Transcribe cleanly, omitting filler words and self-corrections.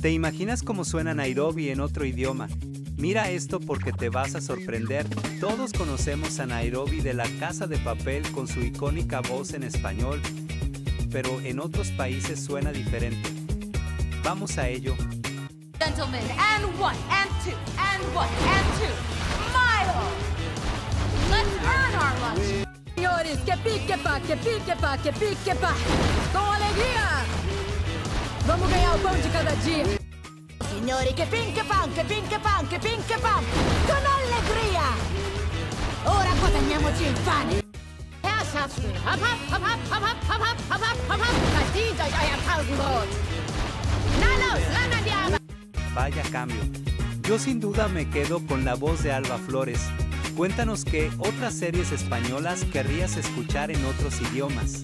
¿Te imaginas cómo suena Nairobi en otro idioma? Mira esto porque te vas a sorprender. Todos conocemos a Nairobi de La Casa de Papel con su icónica voz en español, pero en otros países suena diferente. Vamos a ello. Gentlemen, and one, and two, and one, and two. Milo! Let's earn our lunch. Senhores, que pique pá, que pique pá, que pique pá. Com alegria! Vamos ganhar o pão de cada dia. Signori, che pinche pan, che pinche pan, che pinche pan. Con allegria! Ora guadagniamoci il pane. Herrschaften, hop, hop, hop, hop, hop, hop, hop, hop, hop, hop, hop. Verdient euch euer Pausenbrot. Na los, lana die Arbeit. Vaya cambio. Yo sin duda me quedo con la voz de Alba Flores. Cuéntanos qué otras series españolas querrías escuchar en otros idiomas.